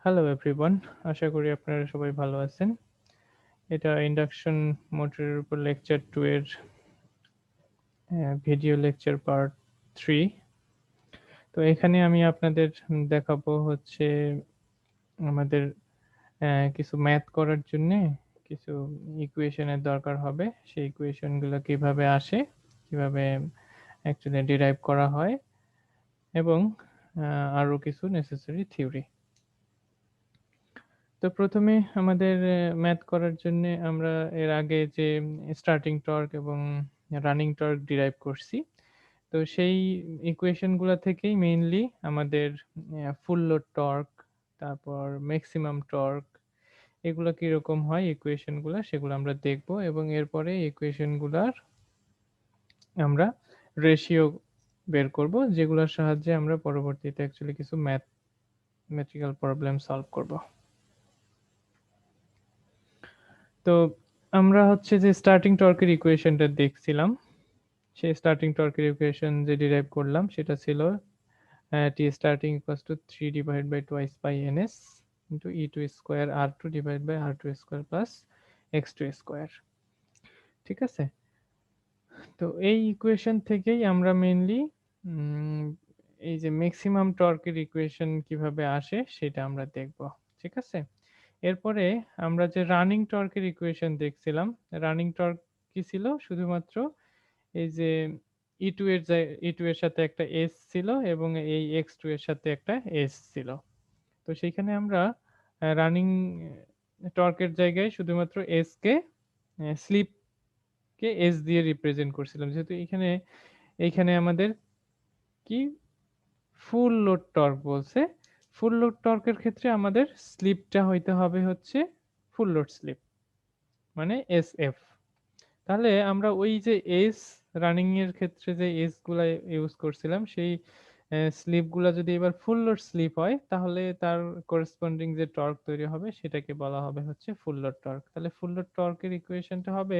Hello everyone, আশা করি আপনারা সবাই ভালো আছেন। এটা ইন্ডাকশন মোটরের উপর লেকচার 2 এর ভিডিও লেকচার পার্ট 3। তো এখানে আমি আপনাদের দেখাবো হচ্ছে আমাদের কিছু ম্যাথ করার জন্যে কিছু ইকুয়েশনের দরকার হবে। সেই ইকুয়েশনগুলো কিভাবে আসে, কিভাবে অ্যাকচুয়ালি ডিরাইভ করা হয় এবং আরও কিছু নেসেসারি থিওরি। তো প্রথমে আমাদের ম্যাথ করার জন্যে আমরা এর আগে যে স্টার্টিং টর্ক এবং রানিং টর্ক ডিরাইভ করছি। তো সেই ইকুয়েশনগুলা থেকেই মেইনলি আমাদের ফুল লোড টর্ক, তারপর ম্যাক্সিমাম টর্ক এগুলো কিরকম হয় ইকুয়েশনগুলা সেগুলো আমরা দেখব এবং এরপরে ইকুয়েশনগুলার আমরা রেশিও বের করব, যেগুলোর সাহায্যে আমরা পরবর্তীতে অ্যাকচুয়ালি কিছু ম্যাথমেটিক্যাল প্রবলেম সলভ করব। তো আমরা হচ্ছে যে স্টার্টিং টর্কের ইকুয়েশনটা দেখছিলাম, সেই স্টার্টিং টর্কের ইকুয়েশন যে ডিরাইভ করলাম সেটা ছিল T starting equals to 3 divide by twice by ns into e2 square r2 divide by r2 square plus x2 square. ঠিক আছে, তো এই ইকুয়েশন থেকেই আমরা মেইনলি এই যে ম্যাক্সিমাম টর্কের ইকুয়েশন কিভাবে আসে সেটা আমরা দেখব। ঠিক আছে, এরপরে আমরা যে রানিং টর্কের ইকুয়েশন দেখছিলাম, রানিং টর্ক কি ছিল, শুধুমাত্র এই যে e2 এর সাথে একটা s ছিল এবং এই x2 এর সাথে একটা s ছিল। তো সেইখানে আমরা রানিং টর্কের জায়গায় শুধুমাত্র s কে স্লিপ কে s দিয়ে রিপ্রেজেন্ট করছিলাম, যেহেতু এইখানে আমাদের কি ফুল লোড টর্ক বলছে। ফুল লোড টর্কের ক্ষেত্রে আমাদের স্লিপটা হইতে হবে হচ্ছে ফুল লোড স্লিপ, মানে SF। তাহলে আমরা ওই যে এস রানিং এর ক্ষেত্রে যে এস গুলা ইউজ করছিলাম, সেই স্লিপ গুলা যদি এবার ফুল লোড স্লিপ হয় তাহলে তার করেসপন্ডিং যে টর্ক তৈরি হবে সেটাকে বলা হবে হচ্ছে ফুল লোড টর্ক। তাহলে ফুল লোড টর্কের ইকুয়েশনটা হবে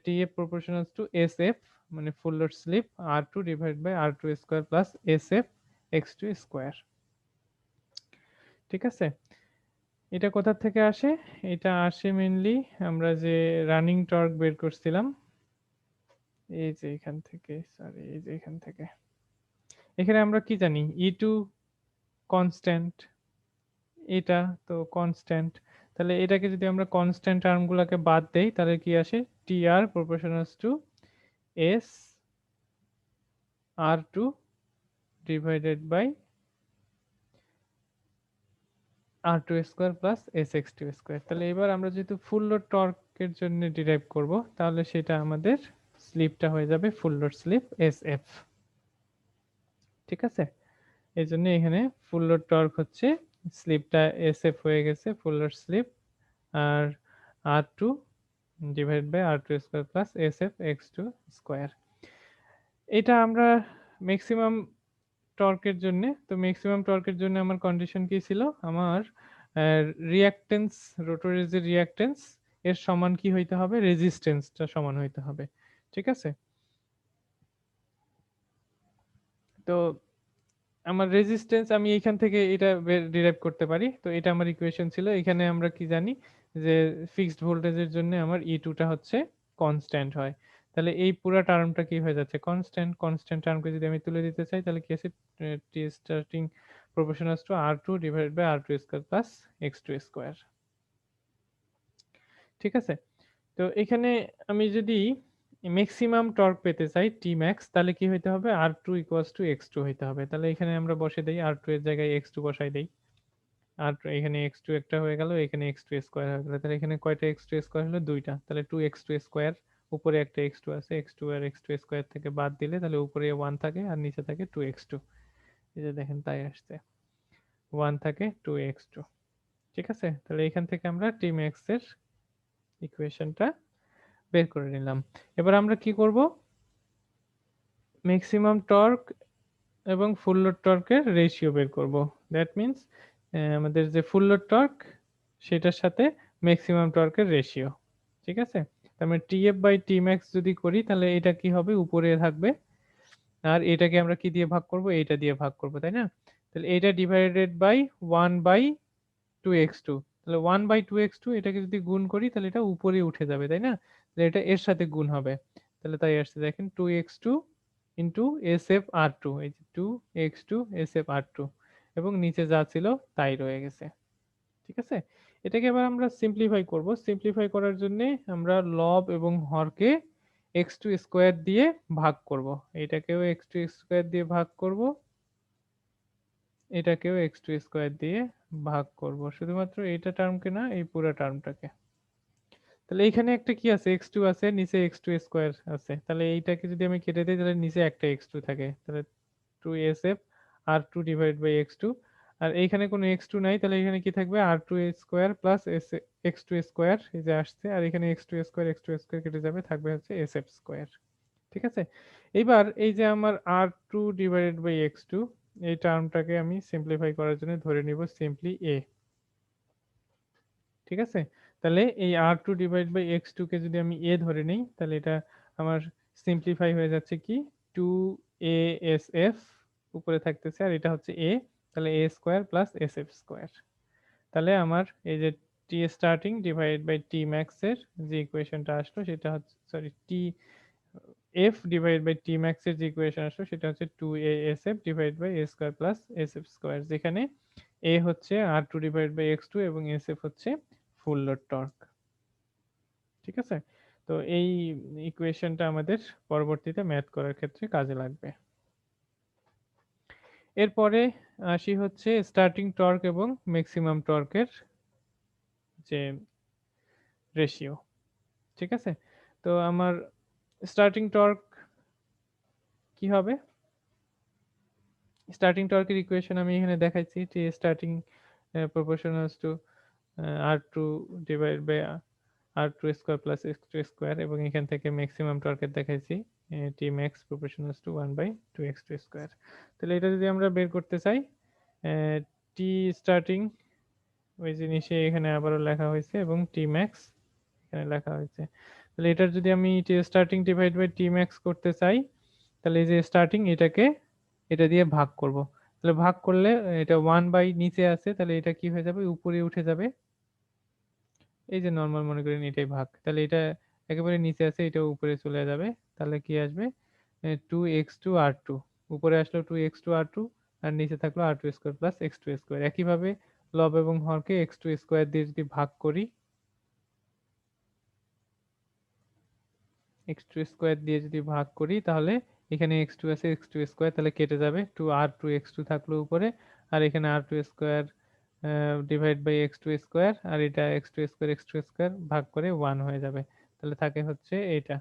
TF প্রপোর্শনাল টু SF, মানে full load slip R2 divide by R2 square plus SF x2 square. ঠিক আছে, এটা কোথা থেকে আসে? এটা আসে মেইনলি আমরা যে রানিং টর্ক বের করছিলাম, এই যে এখান থেকে, সরি এই যে এখান থেকে। এখানে আমরা কি জানি, E2 কনস্ট্যান্ট, এটা তো কনস্ট্যান্ট। তাহলে এটাকে যদি আমরা কনস্ট্যান্ট টার্মগুলোকে বাদ দেই তাহলে কি আসে, TR proportionals to S R2 divided by R2 square plus SX2 square. তাহলে এবার আমরা যেহেতু ফুল লোড টর্কের জন্য ডিরাইভ করব, তাহলে সেটা আমাদের স্লিপটা হয়ে যাবে ফুল লোড স্লিপ SF। ঠিক আছে, এই জন্য এখানে ফুল লোড টর্ক হচ্ছে স্লিপটা SF হয়ে গেছে ফুল লোড স্লিপ, আর R2 divide by R2 square plus SF x2 square. এটা আমরা ম্যাক্সিমাম টর্কের জন্য, তো ম্যাক্সিমাম টর্কের জন্য আমার কন্ডিশন কি ছিল, আমার রিঅ্যাকটেন্স, রোটরের যে রিঅ্যাকটেন্স এর সমান কি হইতে হবে, রেজিস্ট্যান্সটা সমান হইতে হবে। ঠিক আছে, তো আমার রেজিস্ট্যান্স আমি এইখান থেকে এটা ডিরাইভ করতে পারি। তো এটা আমার ইকুয়েশন ছিল। এখানে আমরা কি জানি যে ফিক্সড ভোল্টেজের জন্য আমার E2 টা হচ্ছে কনস্ট্যান্ট হয়। তাহলে এই পুরা টার্মটা কি হয়ে যাচ্ছে, কনস্ট্যান্ট। কনস্ট্যান্ট টার্মকে যদি আমি তুলে দিতে চাই তাহলে কি আছে, T starting proportional to R2 divided by R2 square plus X2 square. ঠিক আছে, তো এখানে আমি যদি ম্যাক্সিমাম টর্ক পেতে চাই টি ম্যাক্স, তাহলে কি হইতে হবে, R2 ইকুয়ালস টু X2 হইতে হবে। তাহলে এখানে আমরা বসে দেই, R2 এর জায়গায় X2 বসাই দেই। আর এখানে x2 একটা হয়ে গেল, এখানে x2 স্কয়ার হয়ে গেল। তাহলে এখানে কয়টা x2 স্কয়ার হলো, দুইটা। তাহলে 2x2 স্কয়ার, উপরে একটা x2 আছে, x2 আর x2 স্কয়ার থেকে বাদ দিলে তাহলে উপরে 1 থাকে আর নিচে থাকে 2x2। এই যে দেখেন তাই আসছে, 1 থাকে 2x2। ঠিক আছে, তাহলে এখান থেকে আমরা tmax এর ইকুয়েশনটা বের করে নিলাম। এবার আমরা কি করব, ম্যাক্সিমাম টর্ক এবং ফুল লোড টর্কের রেশিও বের করব। দ্যাট মিন্স আমাদের যে ফুল লোড টর্ক সেটার সাথে ম্যাক্সিমাম টর্কের রেশিও। ঠিক আছে, তার মানে TF বাই Tmax যদি করি তাহলে এটা কি হবে, উপরে থাকবে, আর এটাকে আমরা কি দিয়ে ভাগ করব, এইটা দিয়ে ভাগ করব, তাই না? তাহলে এটা ডিভাইডেড বাই 1 বাই 2x2, তাহলে 1/2x2 এটাকে যদি গুণ করি তাহলে এটা উপরে উঠে যাবে, তাই না? তাহলে এটা এর সাথে গুণ হবে। তাহলে তাই আসছে, দেখেন 2x2 ইনটু SFR2, এই যে 2x2 SFR2, এবং নিচে যা ছিল তাই রয়ে গেছে। ঠিক আছে? এটাকে এবার আমরা সিম্পলিফাই করব। সিম্পলিফাই করার জন্যে আমরা লব এবং হরকে x2 স্কয়ার দিয়ে ভাগ করব। এটাকেও x2 স্কয়ার দিয়ে ভাগ করব, এটাকেও x2 স্কয়ার দিয়ে ভাগ করব। শুধুমাত্র এইটা টার্মকে না, এই পুরো টার্মটাকে। তাহলে এইখানে একটা কি আছে, x2 আছে, নিচে x2 স্কয়ার আছে। তাহলে এইটাকে যদি আমি কেটে দেই তাহলে নিচে একটা x2 থাকে। তাহলে 2SF R2 divide by x2। আর এইখানে কোনো x2 নাই, তাহলে এখানে কি থাকবে, R2 square plus x2 square, এই যে আসছে, আর এখানে x2 স্কয়ার কেটে যাবে, থাকবে হচ্ছে SF স্কয়ার। ঠিক আছে? এইবার এই যে আমার R2 ডিভাইডেড বাই x2, এই টার্মটাকে আমি সিম্পলিফাই করার জন্য ধরে নিব সিম্পলি a। ঠিক আছে? তাহলে এই R2 ডিভাইড বাই x2 কে যদি আমি a ধরে নেই, তাহলে এটা আমার সিম্পলিফাই হয়ে যাচ্ছে কি, 2ASF উপরে থাকতেছে, আর এটা হচ্ছে a, তাহলে a square plus SF square. তাহলে আমার এই যে t starting divide by t max এর যে ইকুয়েশনটা আসলো সেটা হচ্ছে, sorry, t f divide by t max এর যে ইকুয়েশন আসলো সেটা হচ্ছে 2ASF divide by a square plus SF square, যেখানে a হচ্ছে R2 ডিভাইড বাই x2 এবং SF হচ্ছে ফুল লোড টর্ক। ঠিক আছে? তো এই ইকুয়েশনটা আমাদের পরবর্তীতে ম্যাথ করার ক্ষেত্রে কাজে লাগবে। এরপরে আসি হচ্ছে স্টার্টিং টর্ক এবং ম্যাক্সিমাম টর্কের যে রেশিও। ঠিক আছে? তো আমার স্টার্টিং টর্ক কি হবে? স্টার্টিং টর্কের ইকুয়েশন আমি এখানে দেখাইছি, T starting proportionals to R2 divide by R2 square plus x2 square, এবং এখান থেকে ম্যাক্সিমাম টর্কের দেখাইছি T max proportionals to 1/2x2 square. তাহলে এটা যদি আমরা বের করতে চাই, টি স্টার্টিং ওই জিনিসে এখানে আবারও লেখা হয়েছে, এবং টি ম্যাক্স এখানে লেখা হয়েছে। তাহলে এটার যদি আমি T starting divide by T max করতে চাই, তাহলে এই যে স্টার্টিং এটাকে এটা দিয়ে ভাগ করব। তাহলে ভাগ করলে এটা 1 বাই নিচে আছে, তাহলে এটা কি হয়ে যাবে, উপরে উঠে যাবে। এই যে নরমাল মনে করেন এটাই ভাগ, তাহলে এটা একেবারে নিচে আছে, এটা উপরে চলে যাবে। তাহলে কি আসবে, 2x2 R2, উপরে আসলো 2x2 R2, আর নিচে থাকলো R2 square plus x2 square. একইভাবে লব এবং হরকে x2 স্কয়ার দিয়ে যদি ভাগ করি, x2 স্কয়ার দিয়ে যদি ভাগ করি, তাহলে এখানে x2 আছে, x2 স্কয়ার তাহলে কেটে যাবে, 2R2 x2 থাকলো উপরে, আর এখানে R2 square divide by x2 square, আর এটা x2 স্কয়ার ভাগ করে 1 হয়ে যাবে। তাহলে থাকে হচ্ছে এটা।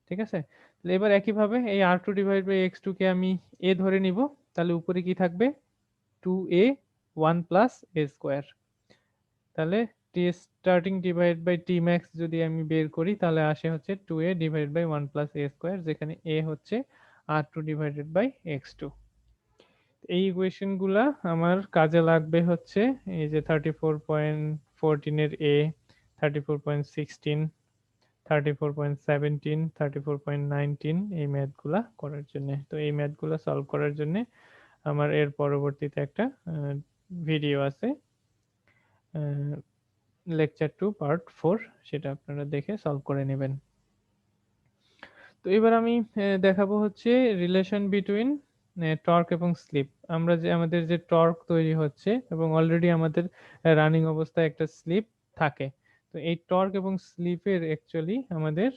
ঠিক আছে? তাহলে এবার একইভাবে এই R2 ডিভাইড বাই x2 কে আমি a ধরে নিব, তাহলে উপরে কি থাকবে, 2a 1 প্লাস a স্কয়ার। তাহলে T starting divide by T max যদি আমি বের করি, তাহলে আসে হচ্ছে 2a divide by 1 plus a square, যেখানে a হচ্ছে R2 ডিভাইডেড বাই x2। এই ইকুয়েশন গুলা আমার কাজে লাগবে হচ্ছে এই যে 34.14 এর a, 34.16, 34.17, 34.19, এই ম্যাথগুলা করার জন্য। তো এই ম্যাথগুলা সলভ করার জন্য আমার এর পরবর্তীতে একটা ভিডিও আছে, লেকচার 2 পার্ট 4, সেটা আপনারা দেখে সলভ করে নেবেন। তো এবার আমি দেখাবো হচ্ছে রিলেশন বিটুইন টর্ক এবং স্লিপ। আমরা যে আমাদের যে টর্ক তৈরি হচ্ছে এবং অলরেডি আমাদের রানিং অবস্থায় একটা স্লিপ থাকে, তো এই টর্ক এবং স্লিপের অ্যাকচুয়ালি আমাদের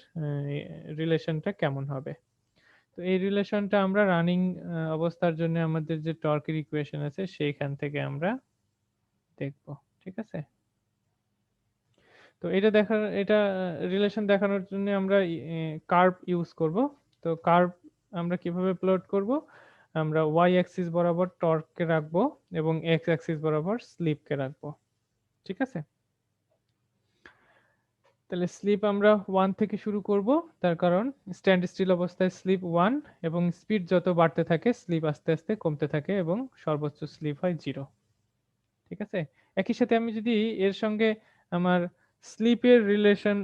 রিলেশনটা কেমন হবে। তো এই রিলেশনটা আমরা রানিং অবস্থার জন্য আমাদের যে টর্কের ইকুয়েশন আছে সেইখান থেকে আমরা দেখব। ঠিক আছে? তো এটা রিলেশন দেখানোর জন্য আমরা কার্ভ ইউজ করব। তো কার্ভ আমরা কিভাবে প্লট করব, আমরা ওয়াই অ্যাক্সিস বরাবর টর্ককে রাখবো এবং এক্স অ্যাক্সিস বরাবর স্লিপকে রাখবো। ঠিক আছে? তাহলে স্লিপ আমরা 1 থেকে শুরু করব, তার কারণ স্ট্যান্ড স্টিল অবস্থায় স্লিপ 1, এবং স্পিড যত বাড়তে থাকে স্লিপ আস্তে আস্তে কমতে থাকে, এবং সর্বোচ্চ স্লিপ হয় 0। ঠিক আছে? একই সাথে আমি যদি এর সঙ্গে আমার স্লিপের রিলেশন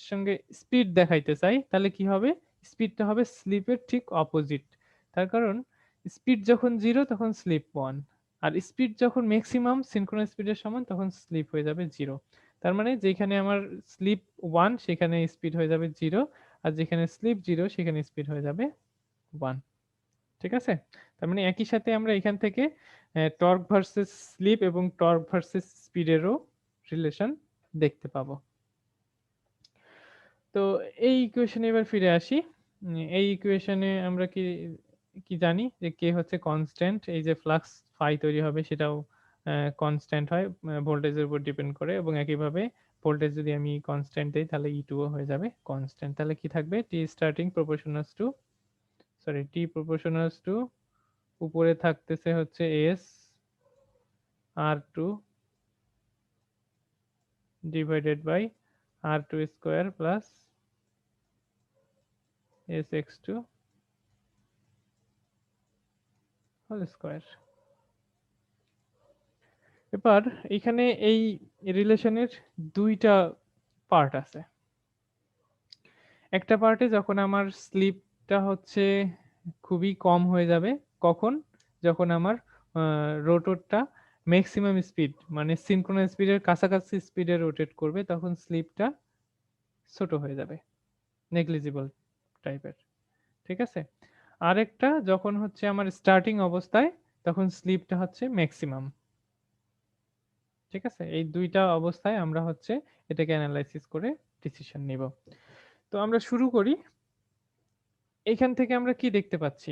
সঙ্গে স্পিড দেখাইতে চাই, তাহলে কি হবে, স্পিডটা হবে স্লিপের ঠিক অপোজিট। তার কারণ স্পিড যখন 0 তখন স্লিপ 1, আর স্পিড যখন ম্যাক্সিমাম সিনক্রোনাস স্পিডের সমান তখন স্লিপ হয়ে যাবে 0। তার মানে যেখানে আমার স্লিপ 1 সেখানে স্পিড হয়ে যাবে 0, আর যেখানে স্লিপ 0 সেখানে স্পিড হয়ে যাবে 1। ঠিক আছে? তার মানে একই সাথে আমরা এখান থেকে টর্ক ভার্সেস স্লিপ এবং টর্ক ভার্সেস স্পিডেরও রিলেশন দেখতে পাবো। তো এই ইকুয়েশনে এবার ফিরে আসি। এই ইকুয়েশনে আমরা কি জানি যে কে হচ্ছে কনস্ট্যান্ট, এই যে ফ্লাক্স ফাই তৈরি হবে সেটাও কনস্ট্যান্ট হয় ভোল্টেজের উপর ডিপেন্ড করে, এবং একইভাবে ভোল্টেজ যদি আমি কনস্ট্যান্ট দেই তাহলে E2 ও হয়ে যাবে কনস্ট্যান্ট। তাহলে কি থাকবে? T starting proportionals to T proportionals to উপরে থাকতেছে হচ্ছে S R2 divided by R2 square plus SX2 whole square. এবার এখানে এই রিলেশনের দুইটা পার্ট আছে। একটা পার্টে যখন আমার স্লিপটা হচ্ছে খুবই কম হয়ে যাবে, কখন? যখন আমার রোটরটা ম্যাক্সিমাম স্পিড মানে সিনক্রোনাস স্পিডের কাছাকাছি স্পিডে রোটেট করবে, তখন স্লিপটা ছোট হয়ে যাবে, নেগলিজিবল টাইপের। ঠিক আছে? আরেকটা যখন হচ্ছে আমার স্টার্টিং অবস্থায়, তখন স্লিপটা হচ্ছে ম্যাক্সিমাম। ঠিক আছে? এই দুইটা অবস্থায় আমরা হচ্ছে এটাকে অ্যানালাইসিস করে ডিসিশন নিব। তো আমরা শুরু করি। এইখান থেকে আমরা কি দেখতে পাচ্ছি?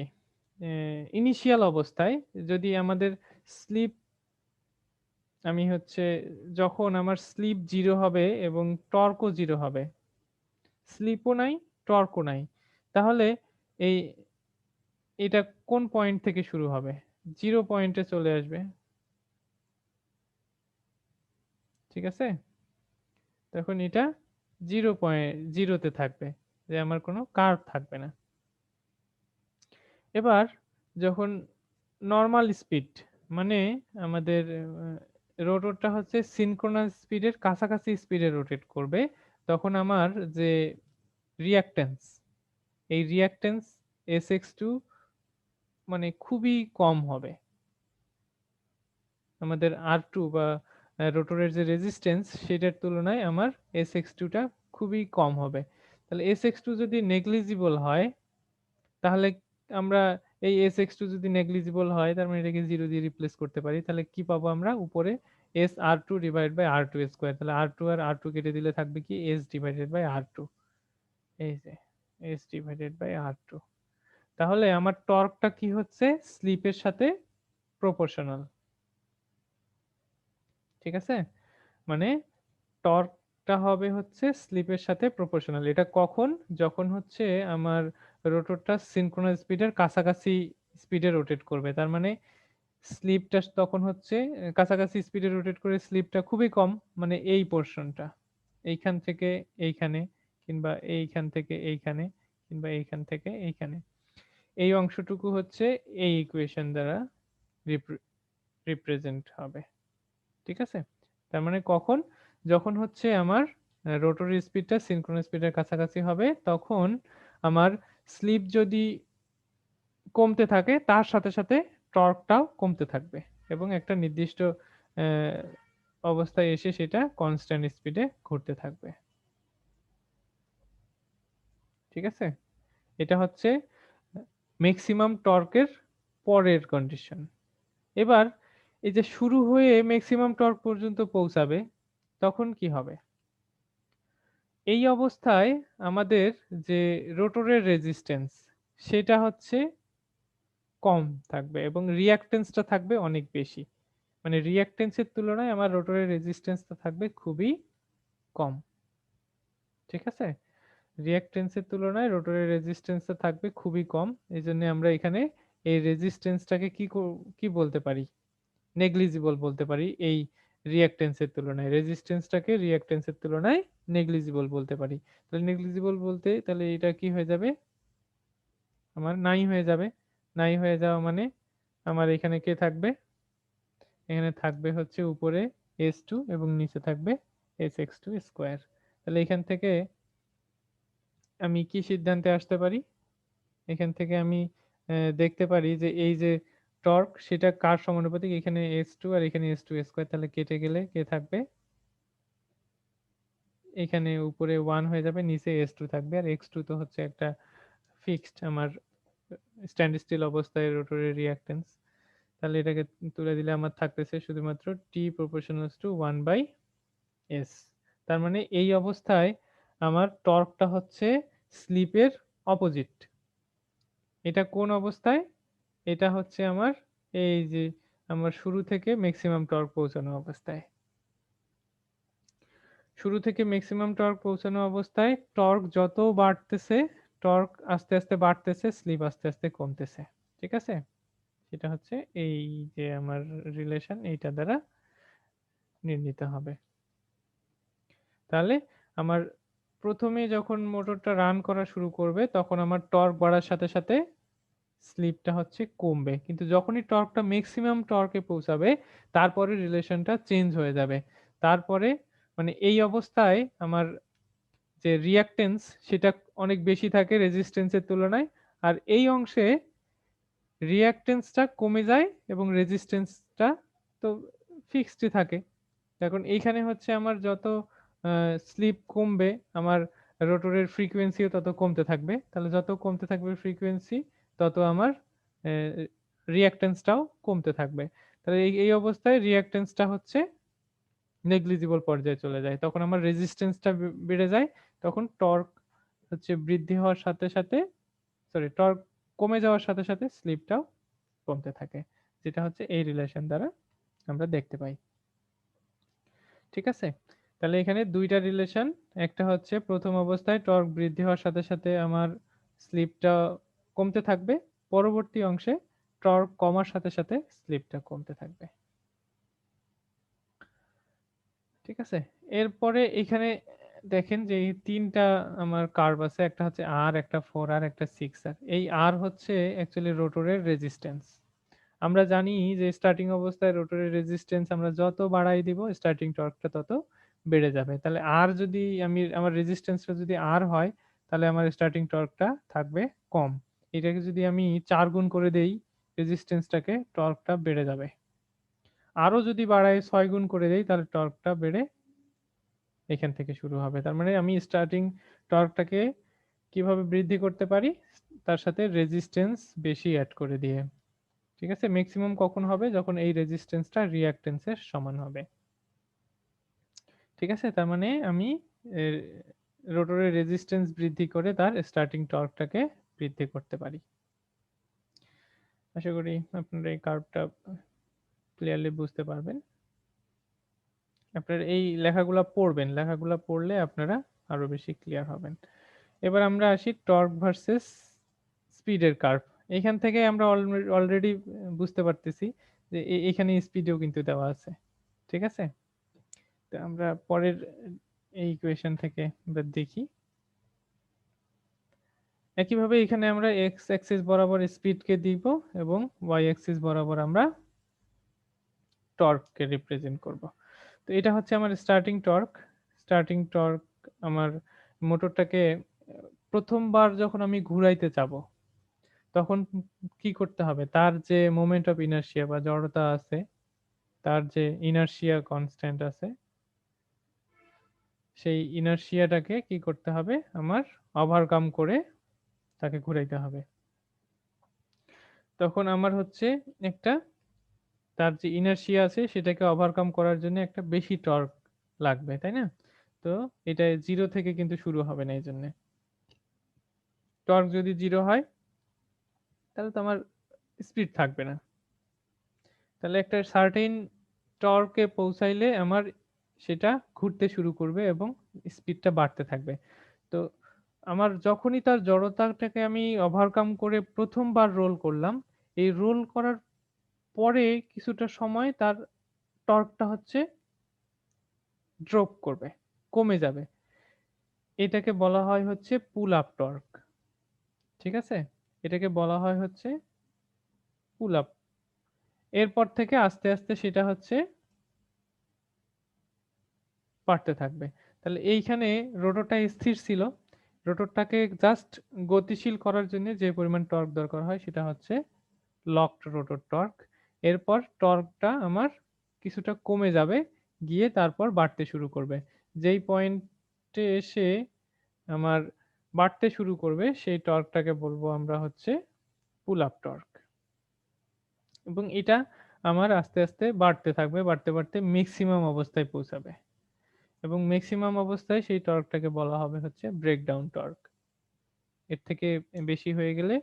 ইনিশিয়াল অবস্থায় যদি আমাদের স্লিপ, আমি হচ্ছে যখন আমার স্লিপ 0 হবে এবং টর্কও 0 হবে, স্লিপও নাই, টর্কও নাই, তাহলে এই এটা কোন পয়েন্ট থেকে শুরু হবে? 0 পয়েন্টে চলে আসবে। ঠিক আছে? তখন এটা 0 তে থাকবে, যে আমার কোনো কার্ভ থাকবে না। এবার যখন নরমাল স্পিড মানে আমাদের রোটরটা হচ্ছে সিনক্রোনাস স্পিডের কাছাকাছি স্পিডে রোটেট করবে, তখন আমার যে রিঅ্যাকট্যান্স, এই রিঅ্যাকট্যান্স SX2 মানে খুবই কম হবে। আমাদের R2 বা রোটরের যে রেজিস্ট্যান্স সেটার তুলনায় আমার SX2 টা খুবই কম হবে। তাহলে SX2 যদি নেগলিজিবল হয়, তাহলে আমরা এই SX2 যদি নেগলিজিবল হয় তার মানে এটাকে 0 দিয়ে রিপ্লেস করতে পারি। তাহলে কি পাবো আমরা? উপরে SR2 divide by R2 square. তাহলে R2 আর R2 কেটে দিলে থাকবে কি? S divided by R2। এই যে S ডিভাইডেড বাই R2। তাহলে আমার টর্কটা কি হচ্ছে? স্লিপের সাথে প্রপোর্শনাল। ঠিক আছে? মানে টর্কটা হবে হচ্ছে স্লিপের সাথে প্রপোর্শনাল। এটা কখন? যখন হচ্ছে আমার রোটরটা সিনক্রোনাস স্পিডের কাছাকাছি স্পিডে রোটেট করবে। তার মানে স্লিপটা তখন হচ্ছে কাছাকাছি স্পিডে রোটেট করে স্লিপটা খুবই কম, মানে এই পোরশনটা। এইখান থেকে এইখানে, কিংবা এইখান থেকে এইখানে, কিংবা এইখান থেকে এইখানে। এই অংশটুকু হচ্ছে এই ইকুয়েশন দ্বারা রিপ্রেজেন্ট হবে। ঠিক আছে? তার মানে কখন? যখন হচ্ছে আমার রোটরের স্পিডটা সিনক্রোনাস স্পিডের কাছাকাছি হবে, তখন আমার স্লিপ যদি কমতে থাকে তার সাথে সাথে টর্কটাও কমতে থাকবে, এবং একটা নির্দিষ্ট আহ, অবস্থায় এসে সেটা কনস্ট্যান্ট স্পিডে ঘুরতে থাকবে। ঠিক আছে? এটা হচ্ছে ম্যাক্সিমাম টর্কের পরের কন্ডিশন। এবার এই যে শুরু হয়ে ম্যাক্সিমাম টর্ক পর্যন্ত পৌঁছাবে, তখন কি হবে? এই অবস্থায় আমাদের যে রোটরের রেজিস্ট্যান্স সেটা হচ্ছে কম থাকবে এবং রিঅ্যাকট্যান্সটা থাকবে অনেক বেশি। মানে রিঅ্যাকট্যান্সের তুলনায় আমার রোটরের রেজিস্ট্যান্সটা থাকবে খুবই কম। ঠিক আছে? রিঅ্যাকট্যান্সের তুলনায় রোটরের রেজিস্ট্যান্সটা থাকবে খুবই কম। এজন্য আমরা এখানে এই রেজিস্ট্যান্সটাকে কি বলতে পারি? নেগলিজিবল বলতে পারি। এই রিঅ্যাকট্যান্সের তুলনায় রেজিস্ট্যান্সটাকে রিঅ্যাকট্যান্সের তুলনায় নেগলিজিবল বলতে পারি। তাহলে নেগলিজিবল বলতে তাহলে এটা কি হয়ে যাবে? আমার নাই হয়ে যাবে। নাই হয়ে যাওয়া মানে আমার এখানে কে থাকবে? এখানে থাকবে হচ্ছে উপরে S2 এবং নিচে থাকবে SX2 স্কয়ার। তাহলে এখান থেকে আমি কি সিদ্ধান্তে আসতে পারি? এখান থেকে আমি দেখতে পারি যে এই যে টর্ক সেটা কার সমানুপাতিক, এখানে s2 আর এখানে s2 স্কয়ার, তাহলে কেটে গেলে কে থাকবে, এখানে উপরে 1 হয়ে যাবে, নিচে s2 থাকবে, আর x2 তো হচ্ছে একটা ফিক্সড আমার স্ট্যান্ড স্টিল অবস্থায় রোটরের রিঅ্যাকট্যান্স। তাহলে এটাকে তুলে দিলে আমার থাকতেছে শুধুমাত্র t প্রপোর্শনাল টু 1/s। তার মানে এই অবস্থায় আমার টর্কটা হচ্ছে স্লিপের অপোজিট। এটা কোন অবস্থায়? এটা হচ্ছে আমার এই যে আমার শুরু থেকে ম্যাক্সিমাম টর্ক পৌঁছানো অবস্থায়। শুরু থেকে ম্যাক্সিমাম টর্ক পৌঁছানো অবস্থায় টর্ক যত বাড়তেছে, টর্ক আস্তে আস্তে বাড়তেছে, স্লিপ আস্তে আস্তে কমতেছে। ঠিক আছে? সেটা হচ্ছে এই যে আমার রিলেশন এইটা দ্বারা নির্ণীত হবে। তাহলে আমার প্রথমে যখন মোটরটা রান করা শুরু করবে তখন আমার টর্ক বাড়ার সাথে সাথে স্লিপটা হচ্ছে কমবে। কিন্তু যখনই টর্কটা ম্যাক্সিমাম টর্কে পৌঁছাবে তারপরে রিলেশনটা চেঞ্জ হয়ে যাবে। তারপরে মানে এই অবস্থায় আমার যে রিঅ্যাকট্যান্স সেটা অনেক বেশি থাকে রেজিস্ট্যান্সের তুলনায়। আর এই অংশে রিঅ্যাকট্যান্সটা কমে যায় এবং রেজিস্ট্যান্সটা তো ফিক্সডই থাকে। এখন এইখানে হচ্ছে আমার যত স্লিপ কমবে আমার রোটরের ফ্রিকোয়েন্সিও তত কমতে থাকবে। তাহলে যত কমতে থাকবে ফ্রিকোয়েন্সি তত আমার অ্যা রিঅ্যাকট্যান্সটাও কমতে থাকবে। তাহলে এই অবস্থায় রিঅ্যাকট্যান্সটা হচ্ছে নেগলিজিবল পর্যায়ে চলে যায়। তখন আমার রেজিস্ট্যান্সটা বেড়ে যায়। তখন টর্ক হচ্ছে বৃদ্ধি হওয়ার সাথে সাথে টর্ক কমে যাওয়ার সাথে সাথে স্লিপটাও কমতে থাকে। যেটা হচ্ছে এই রিলেশন দ্বারা আমরা দেখতে পাই। ঠিক আছে? তাহলে এখানে ২ টা রিলেশন, একটা হচ্ছে প্রথম অবস্থায় টর্ক বৃদ্ধি হওয়ার সাথে সাথে আমার স্লিপটা কমতে থাকবে। পরবর্তী অংশে টর্ক কমার সাথে সাথে স্লিপটা কমতে থাকবে। ঠিক আছে? এরপরে এখানে দেখেন যে এই ৩ টা আমার কার্ভ আছে। একটা হচ্ছে R, একটা 4R, একটা 6R। এই R হচ্ছে অ্যাকচুয়ালি রোটরের রেজিস্ট্যান্স। আমরা জানি যে স্টার্টিং অবস্থায় রোটরের রেজিস্ট্যান্স আমরা যত বাড়াই দিব স্টার্টিং টর্কটা তত বেড়ে যাবে। তাহলে R যদি আমার রেজিস্ট্যান্সটা যদি R হয় তাহলে আমার স্টার্টিং টর্কটা থাকবে কম। এটাকে যদি আমি ৪ গুণ করে দেই রেজিস্ট্যান্সটাকে, টর্কটা বেড়ে যাবে। আরো যদি বাড়াই ৬ গুণ করে দেই তাহলে টর্কটা বেড়ে এখান থেকে শুরু হবে। তার মানে আমি স্টার্টিং টর্কটাকে কিভাবে বৃদ্ধি করতে পারি? তার সাথে রেজিস্ট্যান্স বেশি এড করে দিয়ে। ঠিক আছে? মেক্সিমাম কখন হবে? যখন এই রেজিস্ট্যান্সটা রিঅ্যাকট্যান্স এর সমান হবে। ঠিক আছে? তার মানে আমি এ রোটরের রেজিস্ট্যান্স বৃদ্ধি করে তার স্টার্টিং টর্কটাকে বৃদ্ধি করতে পারি। আশা করি আপনারা এই কার্ভটা ক্লিয়ারলি বুঝতে পারবেন। আপনারা এই লেখাগুলা পড়বেন। লেখাগুলা পড়লে আপনারা আরো বেশি ক্লিয়ার হবেন। এবার আমরা আসি টর্ক ভার্সেস স্পিডের কার্ভ। এখান থেকে আমরা অলরেডি বুঝতে পারতেছি যে এখানে স্পিডও কিন্তু দেওয়া আছে। ঠিক আছে? তো আমরা পরের এই ইকুয়েশন থেকে আমরা দেখি। একইভাবে এখানে আমরা x অ্যাক্সিস বরাবর স্পিডকে দিব এবং y অ্যাক্সিস বরাবর আমরা টর্ককে রিপ্রেজেন্ট করব। তো এটা হচ্ছে আমার স্টার্টিং টর্ক। স্টার্টিং টর্ক আমার মোটরটাকে প্রথমবার যখন আমি ঘুরাইতে যাবো তখন কি করতে হবে? তার যে মোমেন্ট অফ ইনারশিয়া বা জড়তা আছে, তার যে ইনারশিয়া কনস্ট্যান্ট আছে, সেই ইনারশিয়াটাকে কি করতে হবে? আমার ওভারকাম করে তাকে ঘুরাইতে হবে। তখন আমার হচ্ছে একটা তার যে ইনারশিয়া আছে সেটাকে ওভারকাম করার জন্য একটা বেশি টর্ক লাগবে, তাই না? তো এটা 0 থেকে কিন্তু শুরু হবে না এইজন্যে। টর্ক যদি 0 হয় তাহলে তো আমার স্পিড থাকবে না। তাহলে একটা সার্টেইন টর্কে পৌঁছাইলে আমার সেটা ঘুরতে শুরু করবে এবং স্পিডটা বাড়তে থাকবে। তো আমার যখনই তার জড়তাটাকে আমি ওভারকাম করে ১ম বার রোল করলাম, এই রোল করার পরে কিছুটা সময় তার টর্কটা হচ্ছে ড্রপ করবে, কমে যাবে। এটাকে বলা হয় হচ্ছে পুল আপ টর্ক। ঠিক আছে? এটাকে বলা হয় হচ্ছে পুল আপ। এরপর থেকে আস্তে আস্তে সেটা হচ্ছে বাড়তে থাকবে। তাহলে এইখানে রোটরটা স্থির ছিল। রোটরটাকে জাস্ট গতিশীল করার জন্য যে পরিমাণ টর্ক দরকার হয় সেটা হচ্ছে লকড রোটর টর্ক। এরপর টর্কটা আমার কিছুটা কমে যাবে, গিয়ে তারপর বাড়তে শুরু করবে। যেই পয়েন্টে এসে আমার বাড়তে শুরু করবে সেই টর্কটাকে বলবো আমরা হচ্ছে পুল আপ টর্ক। এবং এটা আমার আস্তে, আস্তে বাড়তে থাকবে, বাড়তে মেক্সিমাম অবস্থায় পৌঁছাবে। এবং মেক্সিমাম অবস্থায় সেই টর্কটাকে বলা হবে হচ্ছে ব্রেকডাউন টর্ক। এর থেকে বেশি হয়ে গেলে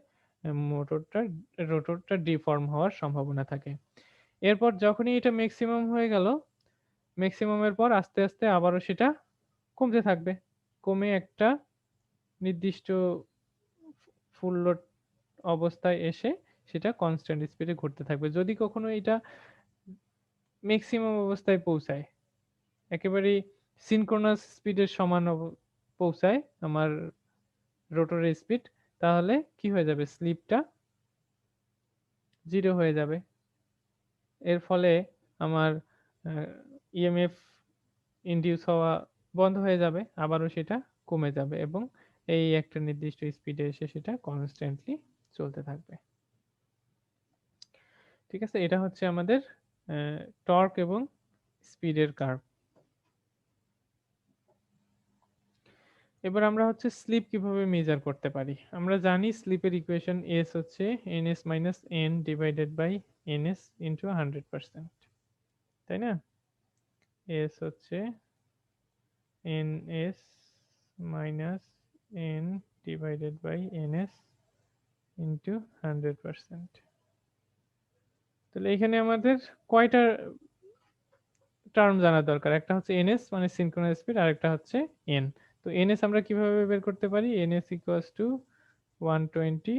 মোটরটার রোটরটা ডিফর্ম হওয়ার সম্ভাবনা থাকে। এরপর যখনই এটা মেক্সিমাম হয়ে গেল, মেক্সিমামের পর আস্তে, আস্তে আবারও সেটা কমতে থাকবে। কমে একটা নির্দিষ্ট ফুল লোড অবস্থায় এসে সেটা কনস্ট্যান্ট স্পিডে ঘুরতে থাকবে। যদি কখনো এটা মেক্সিমাম অবস্থায় পৌঁছায়, একেবারেই সিনক্রোনাস স্পিডের সমান পৌঁছায় আমার রোটরের স্পিড, তাহলে কি হয়ে যাবে? স্লিপটা 0 হয়ে যাবে। এর ফলে আমার আ ইএমএফ ইনডিউস হওয়া বন্ধ হয়ে যাবে। আবারও সেটা কমে যাবে এবং এই একটা নির্দিষ্ট স্পিডে এসে সেটা কনস্ট্যান্টলি চলতে থাকবে। ঠিক আছে? এটা হচ্ছে আমাদের অ্যা টর্ক এবং স্পিডের কার্ভ। এবার আমরা হচ্ছে স্লিপ কিভাবে মেজার করতে পারি? আমরা জানি স্লিপের ইকুয়েশন S হচ্ছে ns - n divided by ns into 100%, তাই না? S হচ্ছে ns - n divided by ns into 100%। তাহলে এখানে আমাদের কয়টা টার্ম জানা দরকার? একটা হচ্ছে ns মানে সিনক্রোনাস স্পিড, আরেকটা হচ্ছে n। তো ns আমরা কিভাবে বের করতে পারি? ns equals to 120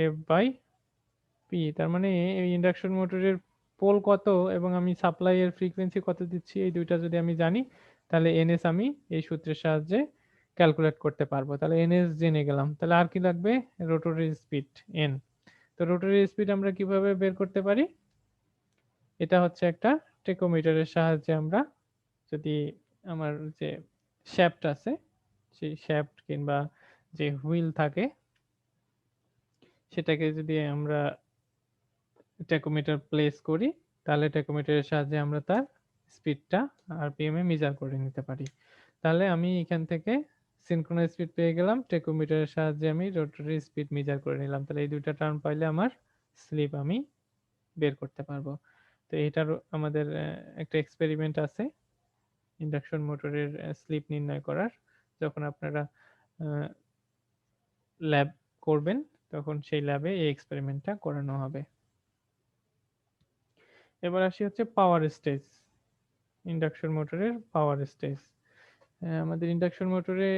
f by p। তার মানে এই ইন্ডাকশন মোটরের পোল কত এবং আমি সাপ্লাই এর ফ্রিকোয়েন্সি কত দিচ্ছি, এই দুইটা যদি আমি জানি, তাহলে ns আমি এই সূত্রের সাহায্যে ক্যালকুলেট করতে পারবো। তাহলে ns জেনে গেলাম। তাহলে আর কি লাগবে? রোটরের স্পিড n। তো রোটরের স্পিড আমরা কিভাবে বের করতে পারি? এটা হচ্ছে একটা টেকোমিটারের সাহায্যে আমরা যদি আমার যে শ্যাফট আছে, সেই শ্যাফট কিংবা যে হুইল থাকে, সেটাকে যদি আমরা টেকোমিটার প্লেস করি, তাহলে টেকোমিটারের সাহায্যে আমরা তার স্পিডটা আরপিএম এ মেজার করে নিতে পারি। তাহলে আমি এখান থেকে সিনক্রোনাস স্পিড পেয়ে গেলাম, টেকোমিটারের সাহায্যে আমি রোটরের স্পিড মেজার করে নিলাম। তাহলে এই ২ টা টার্ম পাইলে আমার স্লিপ আমি বের করতে পারবো। তো এটার আমাদের একটা এক্সপেরিমেন্ট আছে ইন্ডাকশন মোটরের স্লিপ নির্ণয় করার। যখন আপনারা আ ল্যাব করবেন, তখন সেই ল্যাবে এই এক্সপেরিমেন্টটা করানো হবে। এবার আসি হচ্ছে পাওয়ার স্টেজ। ইন্ডাকশন মোটরের পাওয়ার স্টেজ। আমাদের ইন্ডাকশন মোটরে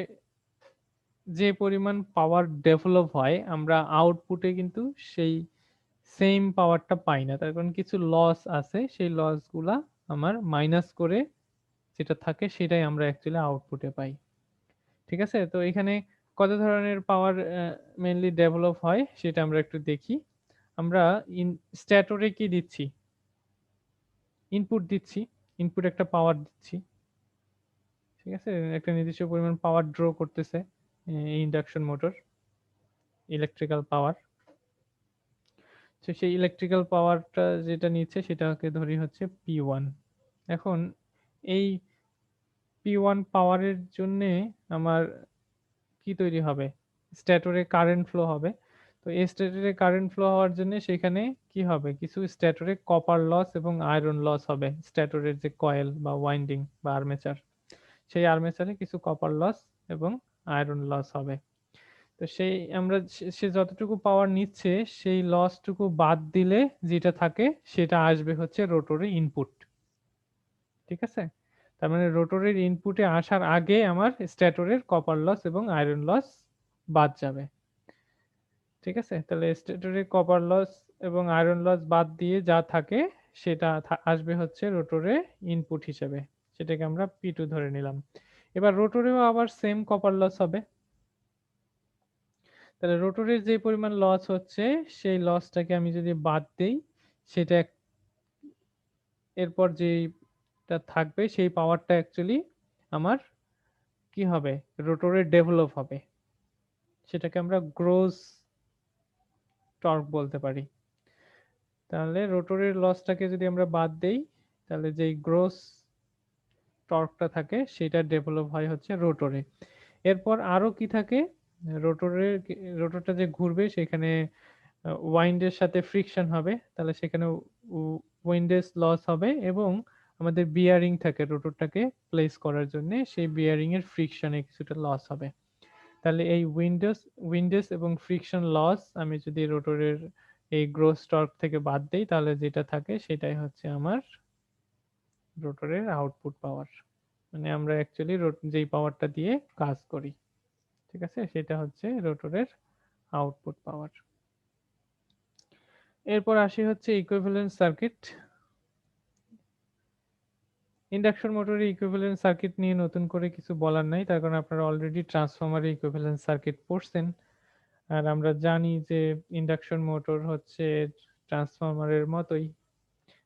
যে পরিমাণ পাওয়ার ডেভেলপ হয়, আমরা আউটপুটে কিন্তু সেই সেইম পাওয়ারটা পাই না। তার কারণ কিছু লস আছে, সেই লসগুলা আমার মাইনাস করে যেটা থাকে সেটাই আমরা অ্যাকচুয়ালি আউটপুটে পাই। ঠিক আছে? তো এখানে কত ধরনের পাওয়ার মেইনলি ডেভেলপ হয় সেটা আমরা একটু দেখি। আমরা ইন স্ট্যাটরে কি দিচ্ছি? ইনপুট দিচ্ছি। ইনপুট একটা পাওয়ার দিচ্ছি। ঠিক আছে? একটা নির্দিষ্ট পরিমাণ পাওয়ার ড্র করতেছে এই ইন্ডাকশন মোটর, ইলেকট্রিক্যাল পাওয়ার। তো সেই ইলেকট্রিক্যাল পাওয়ারটা যেটা নিচ্ছে সেটাকে ধরি হচ্ছে P1। এখন এই P1 পাওয়ারের জন্যে আমার কি তৈরি হবে? স্ট্যাটরে কারেন্ট ফ্লো হবে। তো এই স্ট্যাটরে কারেন্ট ফ্লো হওয়ার জন্যে সেখানে কি হবে? কিছু স্ট্যাটরে কপার লস এবং আয়রন লস হবে। স্ট্যাটরের যে কয়েল বা ওয়াইন্ডিং বা আর্মেচার, সেই আর্মেচারে কিছু কপার লস এবং আয়রন লস হবে। তো সেই আমরা সে যতটুকু পাওয়ার নিচ্ছে সেই লসটুকু বাদ দিলে যেটা থাকে সেটা আসবে হচ্ছে রোটরে ইনপুট। ঠিক আছে? তার মানে রোটরের ইনপুটে আসার আগে আমার স্ট্যাটরের কপার লস এবং আয়রন লস বাদ যাবে। ঠিক আছে? তাহলে স্ট্যাটরের কপার লস এবং আয়রন লস বাদ দিয়ে যা থাকে সেটা আসবে হচ্ছে রোটরে ইনপুট হিসেবে। সেটাকে আমরা P2 ধরে নিলাম। এবার রোটরেও আবার সেম কপার লস হবে। তাহলে রোটরের যে পরিমাণ লস হচ্ছে সেই লসটাকে আমি যদি বাদ দেই, সেটা এরপর যেইটা থাকবে সেই পাওয়ারটা অ্যাকচুয়ালি আমার কি হবে? রোটরে ডেভেলপ হবে। সেটাকে আমরা গ্রোস টর্ক বলতে পারি। তাহলে রোটরের লসটাকে যদি আমরা বাদ দেই, তাহলে যেই গ্রোস টর্কটা থাকে সেটা ডেভেলপ হয় হচ্ছে রোটরে। এরপর আরো কি থাকে, রোটরটা যে ঘুরবে সেখানে ওয়াইন্ডের সাথে ফ্রিকশন হবে, তাহলে সেখানে উইন্ডেজ লস হবে এবং আমাদের বিয়ারিং থাকে রোটরটাকে প্লেস করার জন্য, সেই বিয়ারিং এর ফ্রিকশনে কিছুটা লস হবে। তাহলে এই উইন্ডেজ এবং ফ্রিকশন লস আমি যদি রোটরের এই গ্রোস টর্ক থেকে বাদ দেই, তাহলে যেটা থাকে সেটাই হচ্ছে আমার রোটরের আউটপুট পাওয়ার। মানে আমরা অ্যাকচুয়ালি যেই পাওয়ারটা দিয়ে কাজ করি, ঠিক আছে, সেটা হচ্ছে রোটরের আউটপুট পাওয়ার। এরপর আসি হচ্ছে ইকুইভ্যালেন্ট সার্কিট। ইন্ডাকশন মোটরের ইকুইভ্যালেন্ট সার্কিট নিয়ে নতুন করে কিছু বলার নাই, তার কারণ আপনারা অলরেডি ট্রান্সফরমারের ইকুইভ্যালেন্ট সার্কিট পড়ছেন। আর আমরা জানি যে ইন্ডাকশন মোটর হচ্ছে ট্রান্সফরমারের মতোই,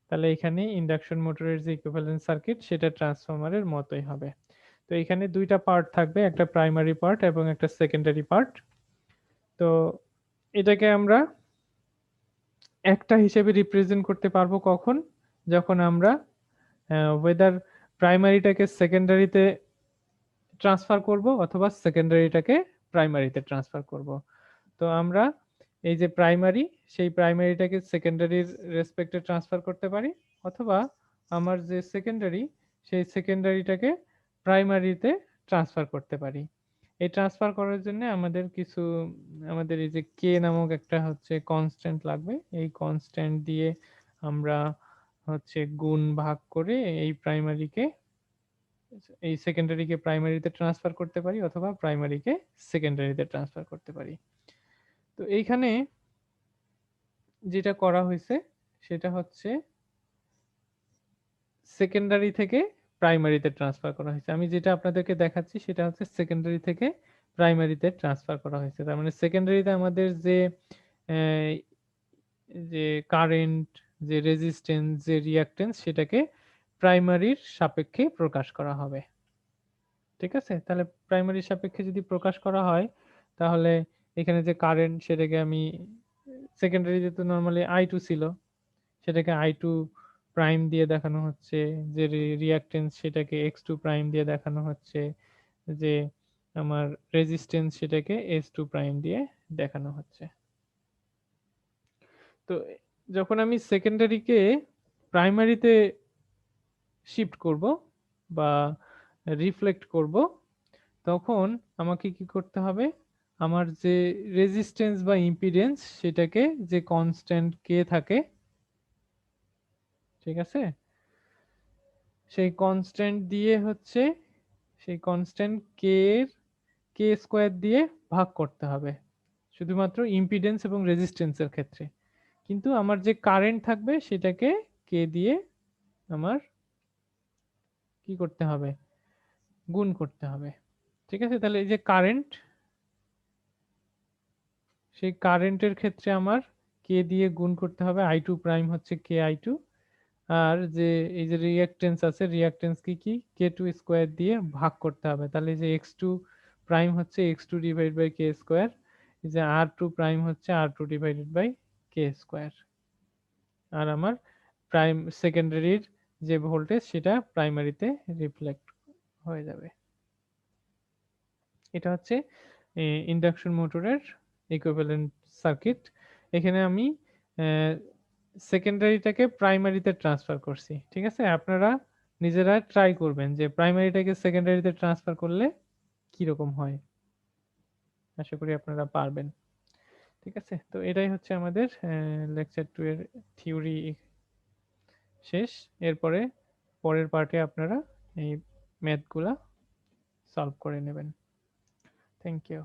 তাহলে এখানে ইন্ডাকশন মোটরের যে ইকুইভ্যালেন্ট সার্কিট সেটা ট্রান্সফরমারের মতোই হবে। তো এখানে দুইটা পার্ট থাকবে, একটা প্রাইমারি পার্ট এবং একটা সেকেন্ডারি পার্ট। তো এটাকে আমরা একটা হিসেবে রিপ্রেজেন্ট করতে পারবো কখন, যখন আমরা ওয়েদার প্রাইমারিটাকে সেকেন্ডারিতে ট্রান্সফার করব অথবা সেকেন্ডারিটাকে প্রাইমারিতে ট্রান্সফার করব। তো আমরা এই যে প্রাইমারি, সেই প্রাইমারিটাকে সেকেন্ডারির রেসপেক্টে ট্রান্সফার করতে পারি, অথবা আমার যে সেকেন্ডারি সেই সেকেন্ডারিটাকে প্রাইমারিতে ট্রান্সফার করতে পারি। এই ট্রান্সফার করার জন্য আমাদের এই যে কে নামক একটা হচ্ছে কনস্ট্যান্ট লাগবে। এই কনস্ট্যান্ট দিয়ে আমরা হচ্ছে গুণ ভাগ করে এই সেকেন্ডারিকে প্রাইমারিতে ট্রান্সফার করতে পারি অথবা প্রাইমারিকে সেকেন্ডারিতে ট্রান্সফার করতে পারি। তো এইখানে যেটা করা হয়েছে সেটা হচ্ছে সেকেন্ডারি থেকে প্রাইমারিতে ট্রান্সফার করা হয়েছে। আমি যেটা আপনাদেরকে দেখাচ্ছি সেটা হচ্ছে সেকেন্ডারি থেকে প্রাইমারিতে ট্রান্সফার করা হয়েছে। তার মানে সেকেন্ডারিতে আমাদের আহ, যে কারেন্ট, যে রেজিস্ট্যান্স, যে রিঅ্যাকট্যান্স সেটাকে প্রাইমারির সাপেক্ষে প্রকাশ করা হবে। ঠিক আছে, তাহলে প্রাইমারির সাপেক্ষে যদি প্রকাশ করা হয়, তাহলে এখানে যে কারেন্ট সেটাকে আমি সেকেন্ডারিতে তো নর্মালি I2 ছিল, সেটাকে I2 প্রাইম দিয়ে দেখানো হচ্ছে, যে রিঅ্যাকট্যান্স সেটাকে X2 প্রাইম দিয়ে দেখানো হচ্ছে, যে আমার রেজিস্ট্যান্স সেটাকে S2 প্রাইম দিয়ে দেখানো হচ্ছে। তো যখন আমি সেকেন্ডারিকে প্রাইমারিতে শিফট করব বা রিফ্লেক্ট করব, তখন আমাকে কি করতে হবে, আমার যে রেজিস্ট্যান্স বা ইম্পিডেন্স সেটাকে, যে কনস্ট্যান্ট কে থাকে, ঠিক আছে, সেই কনস্ট্যান্ট দিয়ে হচ্ছে সেই কনস্ট্যান্ট কে স্কোয়ার দিয়ে ভাগ করতে হবে, শুধুমাত্র ইম্পিডেন্স এবং রেজিস্ট্যান্সের ক্ষেত্রে। কিন্তু আমার যে কারেন্ট থাকবে সেটাকে কে দিয়ে আমার কি করতে হবে, গুণ করতে হবে। ঠিক আছে, তাহলে এই যে কারেন্ট, সেই কারেন্টের ক্ষেত্রে আমার কে দিয়ে গুণ করতে হবে, I2 প্রাইম হচ্ছে KI2। আর যে এই যে রিঅ্যাকট্যান্স আছে, রিঅ্যাকট্যান্স কি K2 স্কোয়ার দিয়ে ভাগ করতে হবে, তাহলে এই যে X2 প্রাইম হচ্ছে X2 divide by K square, এই যে R2 প্রাইম হচ্ছে R2 divided by K square. আর আমার সেকেন্ডারির যে ভোল্টেজ সেটা প্রাইমারিতে রিফ্লেক্ট হয়ে যাবে। এটা হচ্ছে ইন্ডাকশন মোটরের ইকুইভ্যালেন্ট সার্কিট। এখানে আমি সেকেন্ডারিটাকে প্রাইমারিতে ট্রান্সফার করছি। ঠিক আছে, আপনারা নিজেরা ট্রাই করবেন যে প্রাইমারিটাকে সেকেন্ডারিতে ট্রান্সফার করলে কি রকম হয়। আশা করি আপনারা পারবেন। ঠিক আছে, তো এটাই হচ্ছে আমাদের লেকচার 2 এর থিওরি শেষ। এরপরে পরের পার্টে আপনারা এই ম্যাথগুলা সলভ করে নেবেন। Thank you.